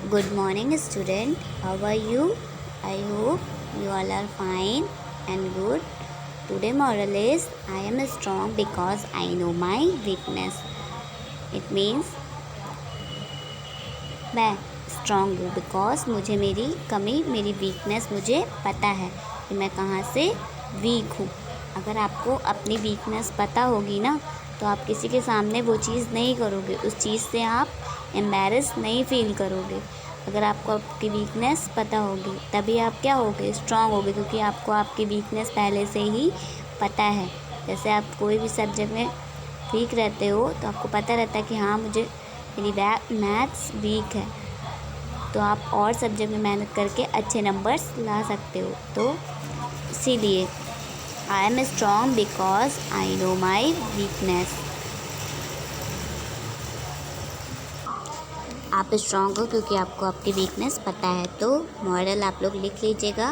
Good morning, student. How are you? I hope you all are fine and good. Today moral is I am strong because I know my weakness. It means मैं strong हूँ because मुझे मेरी कमी मेरी weakness मुझे पता है कि मैं कहाँ से वीक हूँ। अगर आपको अपनी वीकनेस पता होगी ना तो आप किसी के सामने वो चीज़ नहीं करोगे, उस चीज़ से आप एम्बैरस नहीं फील करोगे। अगर आपको आपकी वीकनेस पता होगी तभी आप क्या होगे, स्ट्रॉन्ग होगे, क्योंकि आपको आपकी वीकनेस पहले से ही पता है। जैसे आप कोई भी सब्जेक्ट में वीक रहते हो तो आपको पता रहता है कि हाँ मुझे मेरी मैथ्स वीक है, तो आप और सब्जेक्ट में मेहनत करके अच्छे नंबर्स ला सकते हो। तो इसीलिए I am strong because I know my weakness. आप स्ट्रॉन्ग हो क्योंकि आपको आपकी वीकनेस पता है। तो मॉडल आप लोग लिख लीजिएगा।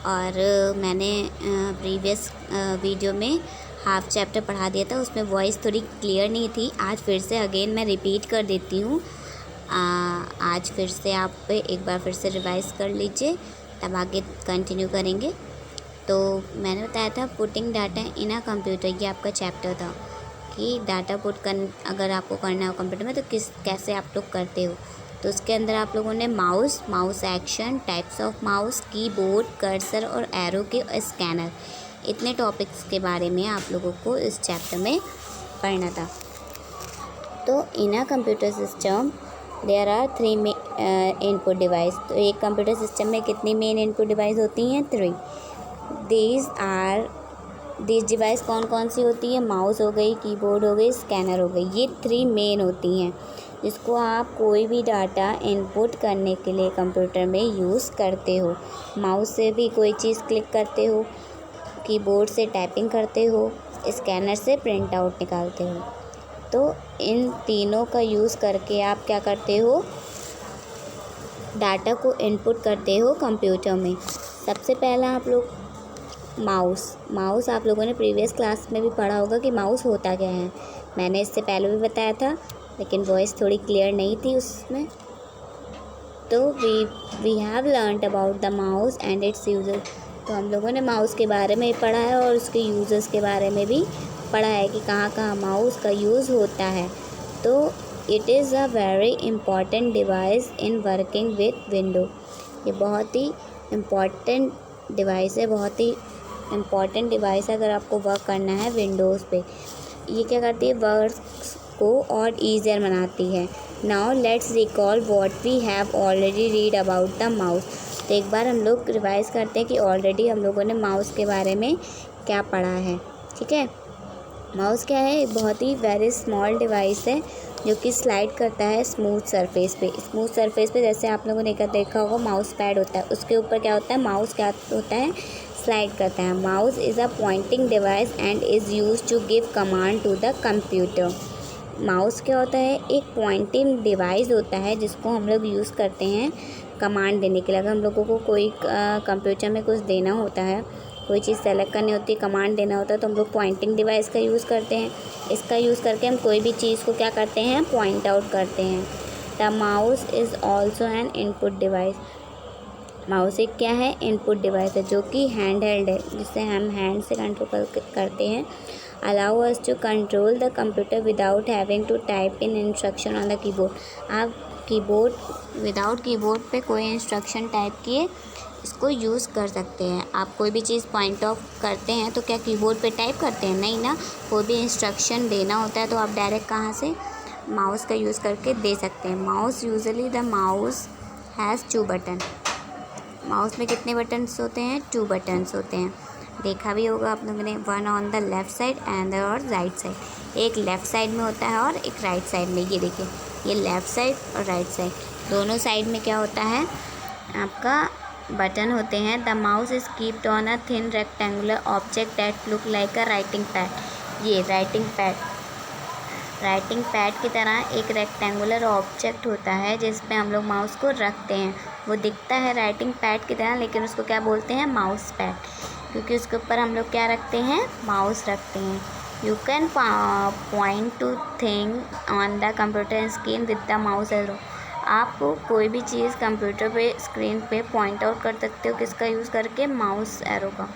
और मैंने प्रीवियस वीडियो में हाफ चैप्टर पढ़ा दिया था, उसमें वॉइस थोड़ी क्लियर नहीं थी। आज फिर से अगेन मैं रिपीट कर देती हूँ। आज फिर से आप एक बार फिर से रिवाइज़ कर लीजिए, तब आगे कंटिन्यू करेंगे। तो मैंने बताया था putting data in a computer, ये आपका चैप्टर था कि डाटा पुट अगर आपको करना हो कंप्यूटर में तो कैसे आप लोग करते हो। तो उसके अंदर आप लोगों ने mouse action, types of mouse, keyboard, cursor और एरो के स्कैनर, इतने टॉपिक्स के बारे में आप लोगों को इस चैप्टर में पढ़ना था। तो in a computer system there are 3 input device. तो एक कंप्यूटर सिस्टम में कितनी मेन इनपुट डिवाइस होती हैं? 3। दिस डिवाइस कौन कौन सी होती है? माउस हो गई, कीबोर्ड हो गई, स्कैनर हो गई। ये 3 मेन होती हैं जिसको आप कोई भी डाटा इनपुट करने के लिए कंप्यूटर में यूज़ करते हो। माउस से भी कोई चीज़ क्लिक करते हो, कीबोर्ड से टाइपिंग करते हो, स्कैनर से प्रिंट आउट निकालते हो। तो इन तीनों का यूज़ करके आप क्या करते हो? डाटा को इनपुट करते हो कंप्यूटर में। सबसे पहला आप लोग माउस आप लोगों ने प्रीवियस क्लास में भी पढ़ा होगा कि माउस होता क्या है। मैंने इससे पहले भी बताया था, लेकिन वॉइस थोड़ी क्लियर नहीं थी उसमें। तो we have learned about the mouse and its user. तो हम लोगों ने माउस के बारे में पढ़ा है और उसके यूज़र्स के बारे में भी पढ़ा है कि कहाँ कहाँ माउस का यूज़ होता है। तो it is a very important device in working with window. ये बहुत ही इम्पॉर्टेंट डिवाइस है, बहुत ही इम्पॉर्टेंट डिवाइस है अगर आपको वर्क करना है विंडोज़ पे। ये क्या करती है? वर्क्स को और ईजियर बनाती है। Now let's recall what we have already read about the mouse. तो एक बार हम लोग रिवाइज़ करते हैं कि ऑलरेडी हम लोगों ने माउस के बारे में क्या पढ़ा है। ठीक है, माउस क्या है? एक बहुत ही वेरी स्मॉल डिवाइस है जो कि स्लाइड करता है स्मूथ सरफेस पे। स्मूथ सरफेस पे जैसे आप लोगों ने देखा होगा माउस पैड होता है, उसके ऊपर क्या होता है? माउस क्या होता है? स्लाइड करता है। Mouse is a pointing device and is use to give command to the computer. Mouse क्या होता है? एक पॉइंटिंग डिवाइस होता है जिसको हम लोग यूज़ करते हैं कमांड देने के लिए। अगर हम लोगों को कोई कंप्यूटर में कुछ देना होता है, कोई चीज़ सेलेक्ट करनी होती है, कमांड देना होता है, तो हम लोग पॉइंटिंग डिवाइस का यूज़ करते हैं। इसका यूज़ करके हम कोई भी चीज़ को क्या करते हैं? पॉइंट आउट करते हैं। The mouse is also an input device. Mouse एक क्या है? इनपुट डिवाइस है जो कि हैंड हेल्ड है, जिसे हम हैंड से कंट्रोल करते हैं। Allow us to control the computer without having to type in instruction on the keyboard. आप विदाउट कीबोर्ड पे कोई इंस्ट्रक्शन टाइप किए इसको यूज़ कर सकते हैं। आप कोई भी चीज़ पॉइंट ऑफ करते हैं तो क्या कीबोर्ड पे टाइप करते हैं? नहीं ना। कोई भी इंस्ट्रक्शन देना होता है तो आप डायरेक्ट कहाँ से? माउस का यूज़ करके दे सकते हैं। Mouse usually the mouse has 2 button. Mouse में कितने बटन्स होते हैं? 2 बटन्स होते हैं। देखा भी होगा आप लोगों ने, one on the left side and और राइट साइड। एक लेफ़्ट साइड में होता है और एक राइट साइड में। ये देखिए, ये लेफ़्ट साइड और राइट साइड, दोनों साइड में क्या होता है? आपका बटन होते हैं। The mouse is keeped on a thin rectangular object that look like a writing pad. ये राइटिंग पैड की तरह एक रेक्टेंगुलर ऑब्जेक्ट होता है जिस पे हम लोग माउस को रखते हैं। वो दिखता है राइटिंग पैड की तरह, लेकिन उसको क्या बोलते हैं? माउस पैड, क्योंकि उसके ऊपर हम लोग क्या रखते हैं? माउस रखते हैं। You can point two thing on the computer screen with the mouse arrow. आप कोई भी चीज़ कंप्यूटर पे स्क्रीन पे पॉइंट आउट कर सकते हो, किसका यूज़ करके, माउस एरो का।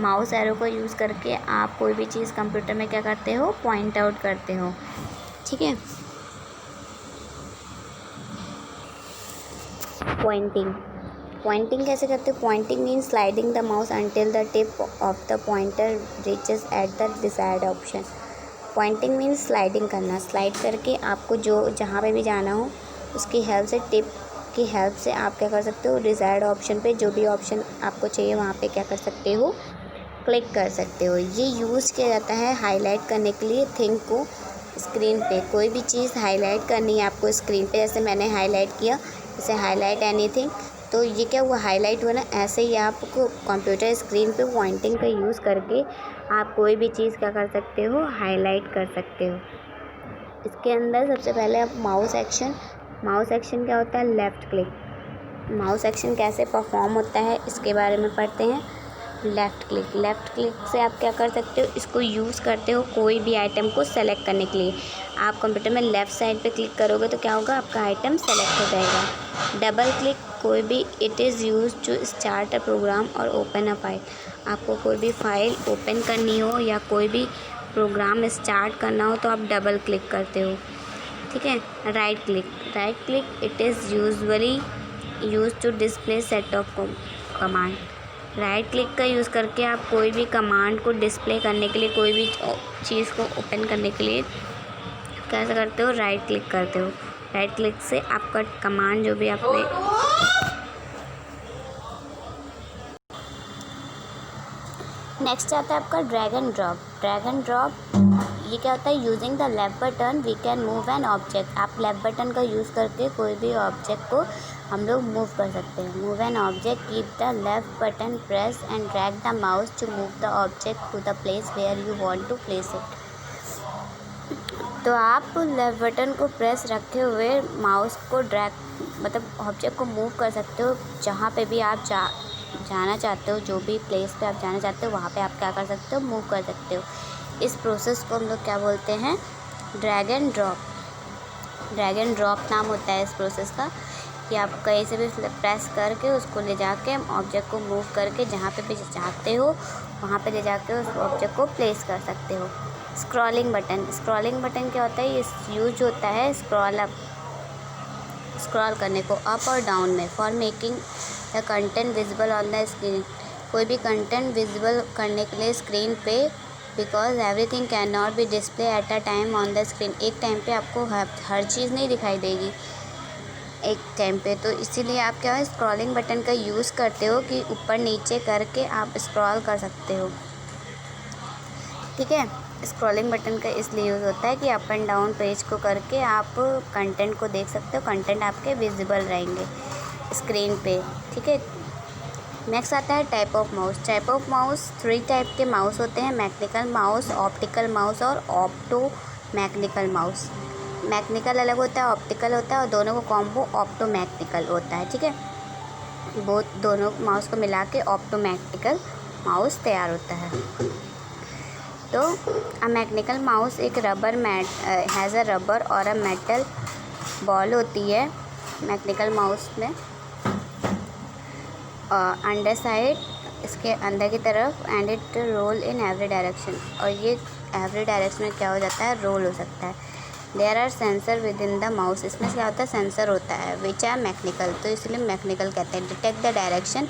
माउस एरो का यूज़ करके आप कोई भी चीज़ कंप्यूटर में क्या करते हो, पॉइंट आउट करते हो। ठीक है। पॉइंटिंग कैसे करते हो? Pointing means sliding the mouse until the tip of the pointer reaches at the desired option. Pointing means sliding करना, स्लाइड करके आपको जो जहाँ पे भी जाना हो उसकी हेल्प से, टिप की हेल्प से आप क्या कर सकते हो, डिज़ायर्ड ऑप्शन पे जो भी ऑप्शन आपको चाहिए वहाँ पे क्या कर सकते हो, क्लिक कर सकते हो। ये यूज़ किया जाता है हाईलाइट करने के लिए थिंग को स्क्रीन पे। कोई भी चीज़ हाईलाइट करनी है आपको स्क्रीन पे, जैसे मैंने हाईलाइट किया, जैसे हाईलाइट एनीथिंग, तो ये क्या हुआ, हाईलाइट हुआ ना। ऐसे ही आपको कंप्यूटर स्क्रीन पे पॉइंटिंग का यूज़ करके आप कोई भी चीज़ क्या कर सकते हो, हाईलाइट कर सकते हो। इसके अंदर सबसे पहले आप माउस एक्शन क्या होता है, लेफ़्ट क्लिक। माउस एक्शन कैसे परफॉर्म होता है इसके बारे में पढ़ते हैं। लेफ़्ट क्लिक से आप क्या कर सकते हो, इसको यूज़ करते हो कोई भी आइटम को सेलेक्ट करने के लिए। आप कंप्यूटर में लेफ़्ट साइड पे क्लिक करोगे तो क्या होगा, आपका आइटम सेलेक्ट हो जाएगा। डबल क्लिक, कोई भी, it is use to start a program और ओपन अ फाइल। आपको कोई भी फाइल ओपन करनी हो या कोई भी प्रोग्राम स्टार्ट करना हो तो आप डबल क्लिक करते हो। ठीक है। Right click, it is usually use to display set of command. Right click का यूज़ करके आप कोई भी कमांड को डिस्प्ले करने के लिए, कोई भी चीज़ को ओपन करने के लिए कैसे करते हो, राइट क्लिक करते हो। राइट क्लिक से आपका कमांड जो भी आपने नेक्स्ट आता है आपका ड्रैग एंड ड्रॉप। ये क्या होता है, using the left button we can move an object. आप लेफ्ट बटन का यूज़ करके कोई भी ऑब्जेक्ट को हम लोग मूव कर सकते हैं। Move an object, keep the left button press and drag the mouse to move the object to the place where you want to place it. तो आप लेफ्ट बटन को प्रेस रखे हुए माउस को ड्रैग, मतलब ऑब्जेक्ट को move कर सकते हो जहाँ पे भी आप जाना चाहते हो, जो भी प्लेस पे आप जाना चाहते हो वहाँ पे आप क्या कर सकते हो, मूव कर सकते हो। इस प्रोसेस को हम लोग क्या बोलते हैं, ड्रैग एंड ड्रॉप नाम होता है इस प्रोसेस का, कि आप कहीं से भी प्रेस करके उसको ले जाके ऑब्जेक्ट को मूव करके जहाँ पे भी चाहते हो वहाँ पे ले जाके उस ऑब्जेक्ट को प्लेस कर सकते हो। स्क्रॉलिंग बटन क्या होता है, ये यूज होता है स्क्रॉल करने को अप और डाउन में, for making the content visible on the screen. कोई भी कंटेंट विजिबल करने के लिए स्क्रीन पे, because everything can not B display at a time on the screen. एक टाइम पे आपको हर चीज़ नहीं दिखाई देगी एक टाइम पे, तो इसीलिए आप क्या है, स्क्रॉलिंग बटन का यूज़ करते हो कि ऊपर नीचे करके आप स्क्रॉल कर सकते हो। ठीक है। स्क्रॉलिंग बटन का इसलिए यूज़ होता है कि अप एंड डाउन पेज को करके आप कंटेंट को देख सकते हो, कंटेंट आपके विजिबल रहेंगे स्क्रीन पे। ठीक है। नेक्स्ट आता है टाइप ऑफ माउस। 3 टाइप के माउस होते हैं, मैकेनिकल माउस, ऑप्टिकल माउस और ऑप्टो मैकेनिकल माउस। मैकेनिकल अलग होता है, ऑप्टिकल होता है, और दोनों को कॉम्बो ऑप्टो मैकेनिकल होता है। ठीक है। दोनों माउस को मिला के ऑप्टो मैकेनिकल माउस तैयार होता है। तो अ मैकेनिकल माउस एक हैज़ अ रबर और अ मेटल बॉल होती है मैकेनिकल माउस में, अंडर साइड, इसके अंदर की तरफ, and it roll in every direction. और ये एवरी डायरेक्शन में क्या हो जाता है, रोल हो सकता है। There are sensor within the mouse, इसमें क्या होता है, सेंसर होता है, विच आर मैकेनिकल, तो इसलिए मैकेनिकल कहते हैं। डिटेक्ट द डायरेक्शन,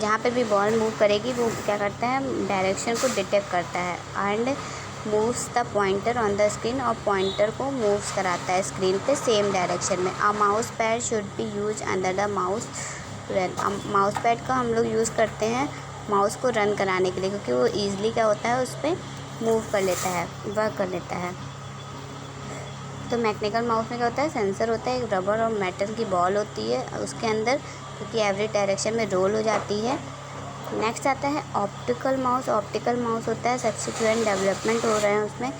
जहाँ पे भी बॉल मूव करेगी वो क्या करता है, डायरेक्शन को डिटेक्ट करता है। And moves the pointer on the screen, और पॉइंटर को मूव्स कराता है स्क्रीन पे सेम डायरेक्शन में। A mouse pad should be use under the mouse run. Mouse pad का हम लोग यूज़ करते हैं माउस को रन कराने के लिए, क्योंकि वो ईज़िली क्या होता है, उस पर मूव कर लेता है, वर्क कर लेता है। तो मैकेनिकल माउस में क्या होता है, सेंसर होता है, एक रबर और मेटल की बॉल होती है उसके अंदर, क्योंकि एवरी डायरेक्शन में रोल हो जाती है। नेक्स्ट आता है ऑप्टिकल माउस होता है, सब्सिक्वेंट डेवलपमेंट हो रहे हैं उसमें,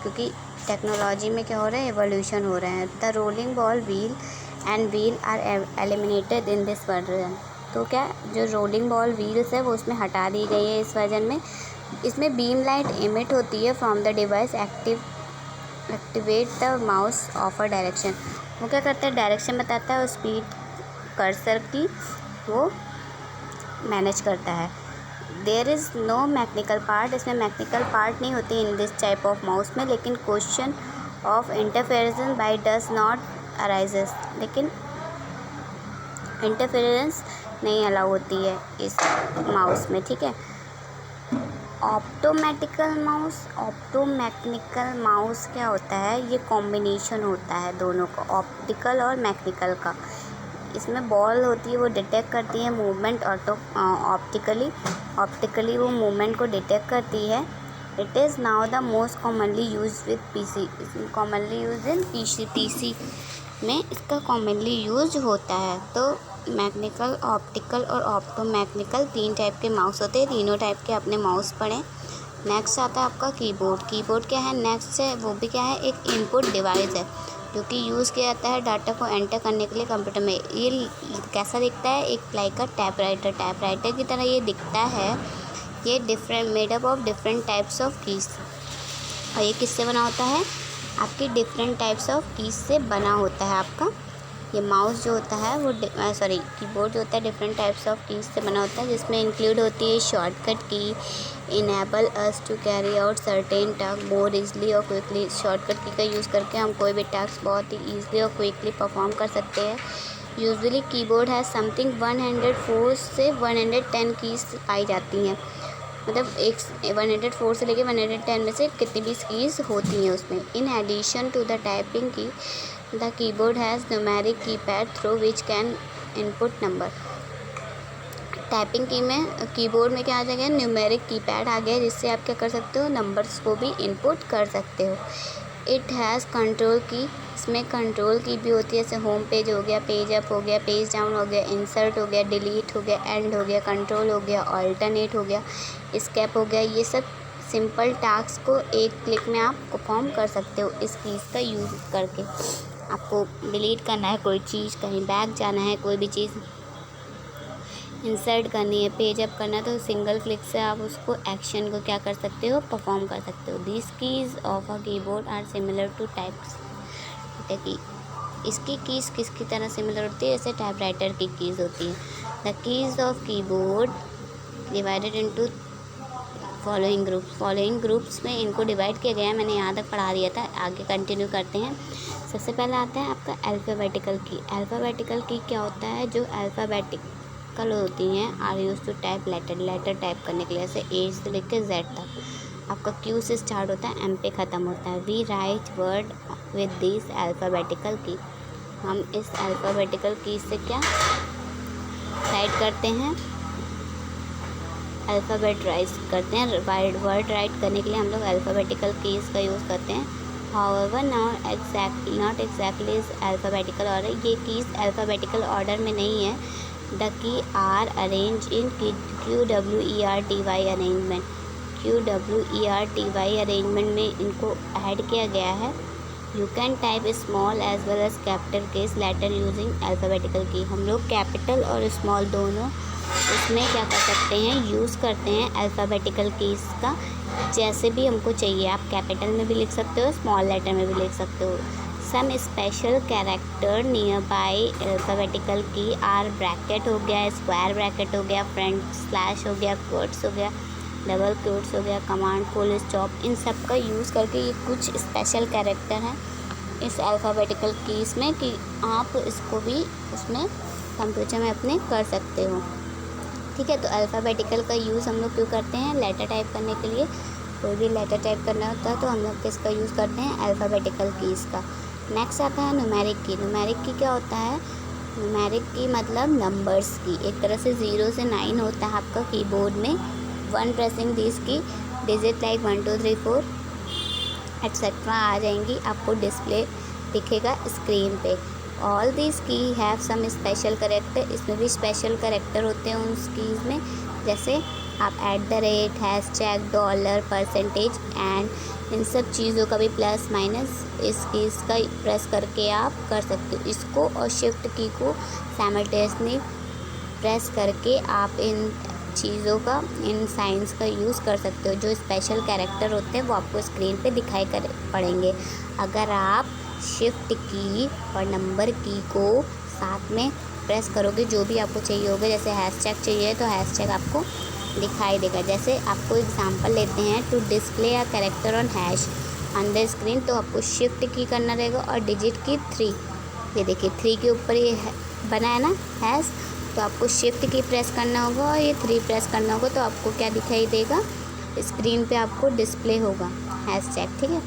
क्योंकि टेक्नोलॉजी में क्या हो रहा है, एवोल्यूशन हो रहे हैं। The rolling ball wheel are eliminated in this version. तो क्या, जो रोलिंग बॉल व्हील्स है वो उसमें हटा दी गई है इस वर्जन में। इसमें बीम लाइट इमिट होती है from the device, activate the mouse of a direction. वो क्या करता है, डायरेक्शन बताता है और स्पीड कर्सर की वो मैनेज करता है। There is no mechanical part, इसमें मैकेनिकल पार्ट नहीं होती in this type of mouse में, लेकिन question of interference by does not arises, लेकिन इंटरफेरेंस नहीं अलाउ होती है इस माउस में, ठीक है। ऑप्टोमेटिकल माउस, ऑप्टोमैकेनिकल माउस क्या होता है, ये कॉम्बिनेशन होता है दोनों का, ऑप्टिकल और मैकेनिकल का। इसमें बॉल होती है, वो डिटेक्ट करती है मूवमेंट ऑप्टिकली वो मूवमेंट को डिटेक्ट करती है। It is now the most commonly use with PC, commonly use in PC में इसका कॉमनली यूज होता है। तो मैकेनिकल, ऑप्टिकल और ऑप्टोमैकेनिकल 3 टाइप के माउस होते हैं, तीनों टाइप के अपने माउस पढ़ें। नेक्स्ट आता है आपका कीबोर्ड। कीबोर्ड क्या है, नेक्स्ट है वो भी क्या है, एक इनपुट डिवाइस है जो कि यूज़ किया जाता है डाटा को एंटर करने के लिए कंप्यूटर में। ये कैसा दिखता है, एक लाइक का टाइपराइटर की तरह ये दिखता है। ये made up of different types of keys, और ये किससे बना होता है, आपकी डिफरेंट टाइप्स ऑफ कीज से बना होता है आपका ये माउस जो होता है वो कीबोर्ड जो होता है डिफरेंट टाइप्स ऑफ कीज से बना होता है, जिसमें इंक्लूड होती है shortcut key, enable us to carry out certain task more easily और क्विकली। शॉर्टकट की का यूज़ करके हम कोई भी टास्क बहुत ही ईजिली और क्विकली परफॉर्म कर सकते हैं। यूजुअली कीबोर्ड है समथिंग 104 से 110 कीज पाई जाती हैं, मतलब 104 से लेके 110 में से कितनी भी कीज़ होती हैं उसमें। In addition to the typing keys, the keyboard has numeric keypad through which can input number. Typing keys में कीबोर्ड में क्या आ जाएगा, न्यूमेरिक कीपैड आ गया, जिससे आप क्या कर सकते हो, नंबर्स को भी इनपुट कर सकते हो। इट हैज़ कंट्रोल की, इसमें कंट्रोल की भी होती है, जैसे होम पेज हो गया, पेज अप हो गया, पेज डाउन हो गया, इंसर्ट हो गया, डिलीट हो गया, एंड हो गया, कंट्रोल हो गया, अल्टरनेट हो गया, एस्केप हो गया। ये सब सिंपल टास्क को एक क्लिक में आप परफॉर्म कर सकते हो इस कीज़ का यूज़ करके। आपको डिलीट करना है कोई चीज़, कहीं बैक जाना है, कोई भी चीज़ इंसर्ट करनी है, पेज अप करना है, तो सिंगल क्लिक से आप उसको एक्शन को क्या कर सकते हो, परफॉर्म कर सकते हो। This keys of a keyboard are similar to types key, इसकी कीज़ किसकी तरह सिमिलर होती है, जैसे टाइपराइटर की कीज़ होती है। The keys of keyboard divided into following groups में इनको डिवाइड किया गया है, मैंने यहाँ तक पढ़ा दिया था, आगे कंटिन्यू करते हैं। सबसे पहले आता है आपका अल्फ़ाबेटिकल की। अल्फ़ाबेटिकल की क्या होता है, जो अल्फ़ाबेटिकल होती हैं are use to type letter type करने के लिए, जैसे ए से लेकर जेड तक। आपका क्यू से स्टार्ट होता है, एम पे ख़त्म होता है। We write word with this alphabetical key, हम इस अल्फ़ाबेटिकल की से क्या राइट करते हैं, अल्फ़ाबेट राइट करते हैं। वर्ड राइट करने के लिए हम लोग अल्फ़ाबेटिकल कीज़ का यूज़ करते हैं। However not exactly is alphabetical order, ये कीज़ अल्फ़ाबेटिकल ऑर्डर में नहीं है। The key are arrange in QWERTY arrangement, QWERTY arrangement में इनको ऐड किया गया है। You can type small as well as capital case letter using alphabetical key, हम लोग कैपिटल और स्मॉल दोनों उसमें क्या कर सकते हैं, यूज़ करते हैं अल्फ़ाबेटिकल कीज़ का, जैसे भी हमको चाहिए। आप कैपिटल में भी लिख सकते हो, स्मॉल लेटर में भी लिख सकते हो। Some special character nearby alphabetical key are bracket हो गया, स्क्वायर ब्रैकेट हो गया, फ्रंट स्लैश हो गया, कोट्स हो गया, डबल कोट्स हो गया, कमांड फुल स्टॉप, इन सब का यूज़ करके ये कुछ स्पेशल कैरेक्टर हैं इस अल्फ़ाबेटिकल कीज़ में, कि आप इसको भी उसमें कंप्यूटर में अपने कर सकते हो, ठीक है। तो अल्फ़ाबेटिकल का यूज़ हम लोग क्यों करते हैं, लेटर टाइप करने के लिए। कोई भी लेटर टाइप करना होता है तो हम लोग किसका यूज़ करते हैं, अल्फ़ाबेटिकल कीज़ का। नेक्स्ट आता है न्यूमेरिक की। न्यूमेरिक की क्या होता है, न्यूमेरिक की मतलब नंबर्स की, एक तरह से 0 से 9 होता है आपका कीबोर्ड में। वन प्रेसिंग दिस की डिजिट लाइक 1 2 3 4 एट्सेट्रा आ जाएंगी, आपको डिस्प्ले दिखेगा स्क्रीन पे। ऑल दिस की हैव सम स्पेशल करेक्टर, इसमें भी स्पेशल करेक्टर होते हैं उन कीज़ में, जैसे आप @, हैशटैग, डॉलर, परसेंटेज एंड, इन सब चीज़ों का भी प्लस माइनस इस कीज़ का प्रेस करके आप कर सकते हो। इसको और शिफ्ट की को साइमल्टेनियसली प्रेस करके आप इन चीज़ों का, इन साइंस का यूज़ कर सकते हो। जो स्पेशल कैरेक्टर होते हैं वो आपको स्क्रीन पे दिखाई पड़ेंगे। अगर आप शिफ्ट की और नंबर की को साथ में प्रेस करोगे, जो भी आपको चाहिए होगा। जैसे हैशटैग चाहिए तो हैशटैग आपको दिखाई देगा। जैसे आपको एग्जांपल लेते हैं, to display a character on hash on the screen, तो आपको शिफ्ट की करना रहेगा और डिजिट की 3। ये देखिए 3 के ऊपर ये बना है ना हैश, तो आपको शिफ्ट की प्रेस करना होगा और ये 3 प्रेस करना होगा, तो आपको क्या दिखाई देगा, स्क्रीन पे आपको डिस्प्ले होगा हैशटैग। ठीक है,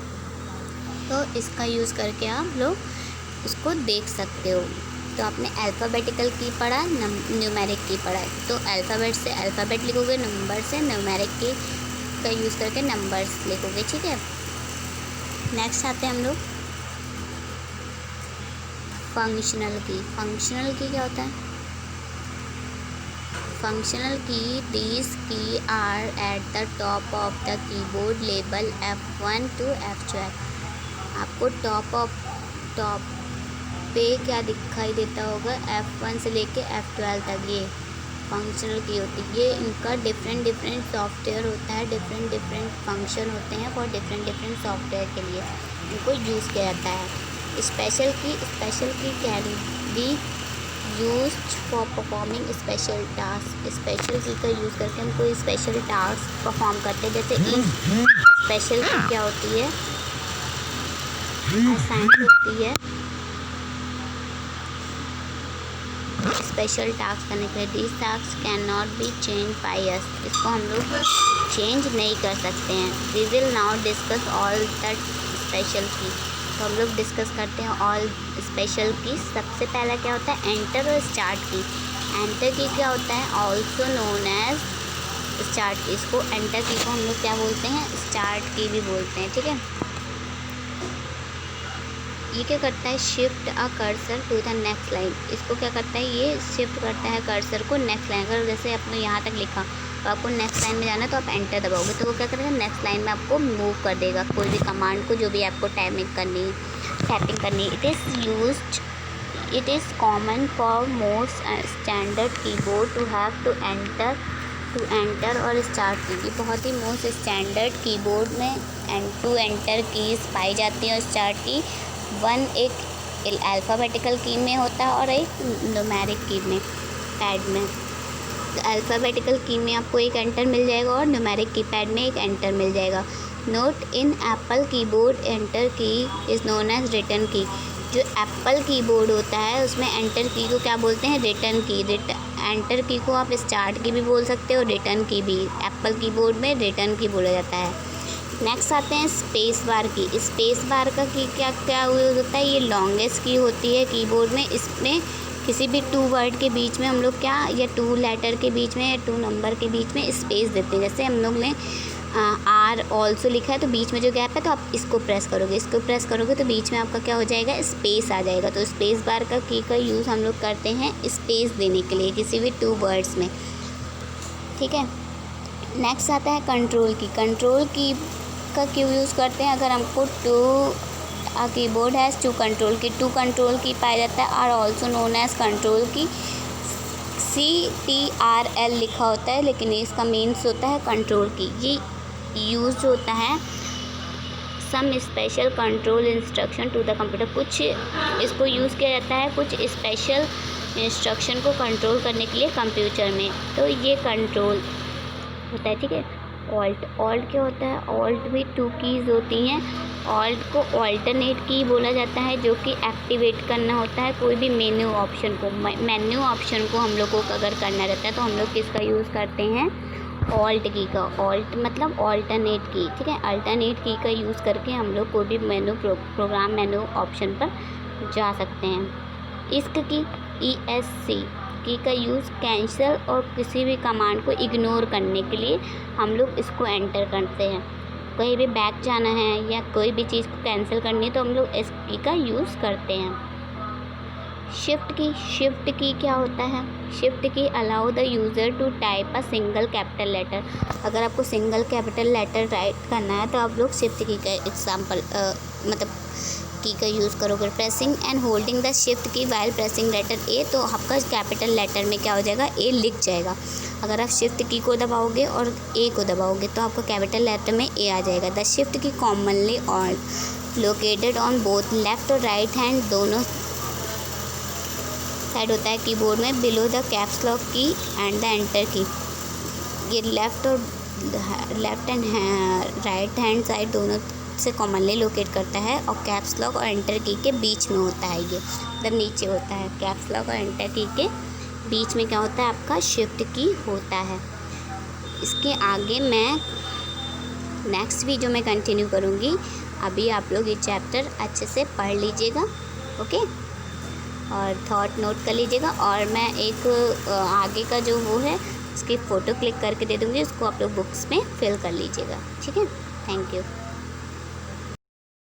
तो इसका यूज़ करके आप लोग इसको देख सकते हो। तो आपने अल्फ़ाबेटिकल की पढ़ा, न्यूमेरिक की पढ़ा है, तो अल्फ़ाबेट से अल्फ़ाबेट लिखोगे, नंबर से न्यूमेरिक की का यूज़ करके नंबर्स लिखोगे। ठीक है, नेक्स्ट आते हैं हम लोग फंक्शनल की। फंक्शनल की क्या होता है? Functional key, this key are at the top of the keyboard label F1 to F12। आपको टॉप पे क्या दिखाई देता होगा, F1 से लेके F12 तक ये फंक्शनल की होती है। ये इनका डिफरेंट सॉफ्टवेयर होता है, डिफरेंट फंक्शन होते हैं फॉर डिफरेंट सॉफ्टवेयर के लिए इनको यूज़ किया जाता है। स्पेशल की can be used for performing special task. Special की का यूज़ करके हम कोई स्पेशल टास्क परफॉर्म करते हैं। जैसे इस स्पेशल की क्या होती है, असाइन होती है स्पेशल टास्क करने के लिए। This task can not be change by us, इसको हम लोग चेंज नहीं कर सकते हैं। We will now discuss all the special key. तो हम लोग डिस्कस करते हैं ऑल स्पेशल की। सबसे पहला क्या होता है, एंटर और स्टार्ट की। एंटर की क्या होता है, ऑल्सो नोन एज स्टार्ट की। इसको एंटर की को हम लोग क्या बोलते हैं, स्टार्ट की भी बोलते हैं। ठीक है, ये क्या करता है, shift a cursor to the next line. इसको क्या करता है, ये शिफ्ट करता है कर्सर को नेक्स्ट लाइन। अगर जैसे आपने यहाँ तक लिखा तो आपको नेक्स्ट लाइन में जाना है तो आप एंटर दबाओगे तो वो क्या करेगा, नेक्स्ट लाइन में आपको मूव कर देगा कोई भी कमांड को, जो भी आपको टाइपिंग करनी। It is common for most standard keyboard to have two enter और स्टार्ट की। ये बहुत ही मोस्ट स्टैंडर्ड कीबोर्ड में टू एंटर कीज़ पाई जाती हैं और स्टार्ट की। वन एक अल्फ़ाबेटिकल की में होता है और एक न्यूमेरिक की में, पैड में। अल्फ़ाबेटिकल की में आपको एक एंटर मिल जाएगा और न्यूमेरिक की पैड में एक एंटर मिल जाएगा। नोट इन एप्पल कीबोर्ड एंटर की इज़ नोन एज रिटर्न की। जो एप्पल कीबोर्ड होता है उसमें एंटर की को क्या बोलते हैं, रिटर्न की। एंटर की को आप स्टार्ट की भी बोल सकते हो, रिटर्न की भी। एप्पल कीबोर्ड में रिटर्न की बोला जाता है। नेक्स्ट आते हैं स्पेस बार की। स्पेस बार का की क्या यूज़ होता है, ये लॉन्गेस्ट की होती है कीबोर्ड में। इसमें किसी भी 2 वर्ड के बीच में हम लोग क्या, या 2 लेटर के बीच में या 2 नंबर के बीच में स्पेस देते हैं। जैसे हम लोग ने आर ऑल्सो लिखा है तो बीच में जो गैप है तो आप इसको प्रेस करोगे तो बीच में आपका क्या हो जाएगा, स्पेस आ जाएगा। तो स्पेस बार का की का यूज़ हम लोग करते हैं स्पेस देने के लिए किसी भी 2 वर्ड्स में। ठीक है, नेक्स्ट आता है कंट्रोल की का क्यों यूज़ करते हैं, अगर हमको कीबोर्ड हैज़ 2 कंट्रोल की पाया जाता है। Are also known as control key. CTRL लिखा होता है लेकिन इसका मीन्स होता है कंट्रोल की। ये यूज होता है some special control instruction to the computer. कुछ इसको यूज़ किया जाता है कुछ स्पेशल इंस्ट्रक्शन को कंट्रोल करने के लिए कंप्यूटर में, तो ये कंट्रोल होता है। ठीक है, ऑल्ट क्या होता है, ऑल्ट भी 2 कीज़ होती हैं। ऑल्ट को ऑल्टरनेट की बोला जाता है, जो कि एक्टिवेट करना होता है कोई भी मेन्यू ऑप्शन को हम लोग को अगर करना रहता है तो हम लोग किसका यूज़ करते हैं, ऑल्ट की का। ऑल्ट मतलब ऑल्टरनेट की। ठीक है, अल्टरनेट की का यूज़ करके हम लोग कोई भी प्रोग्राम मेन्यू ऑप्शन पर जा सकते हैं। इसक की ESC की का यूज़ कैंसिल और किसी भी कमांड को इग्नोर करने के लिए हम लोग इसको एंटर करते हैं। कहीं भी बैक जाना है या कोई भी चीज़ को कैंसिल करनी है तो हम लोग इस की का यूज़ करते हैं। शिफ्ट की क्या होता है, shift key allow the user to type a single capital letter. अगर आपको सिंगल कैपिटल लेटर राइट करना है तो आप लोग शिफ्ट की का एग्जाम्पल की का यूज़ करोगे। Pressing and holding the shift की वाइल प्रेसिंग लेटर ए, तो आपका कैपिटल लेटर में क्या हो जाएगा, ए लिख जाएगा। अगर आप शिफ्ट की को दबाओगे और ए को दबाओगे तो आपका कैपिटल लेटर में ए आ जाएगा। द शिफ्ट की commonly located on both left और राइट हैंड, दोनों साइड होता है कीबोर्ड में, बिलो द कैप्स लॉक की एंड द एंटर की। ये left and right hand side दोनों से कॉमनली लोकेट करता है, और कैप्स लॉक और एंटर की के बीच में होता है। ये मतलब नीचे होता है, कैप्स लॉक और एंटर की के बीच में क्या होता है आपका शिफ्ट की होता है। इसके आगे मैं नेक्स्ट वीडियो में कंटिन्यू करूँगी। अभी आप लोग ये चैप्टर अच्छे से पढ़ लीजिएगा, ओके, और थॉट नोट कर लीजिएगा। और मैं एक आगे का जो वो है उसकी फ़ोटो क्लिक करके दे दूँगी, उसको आप लोग बुक्स में फिल कर लीजिएगा, ठीक है। Thank you.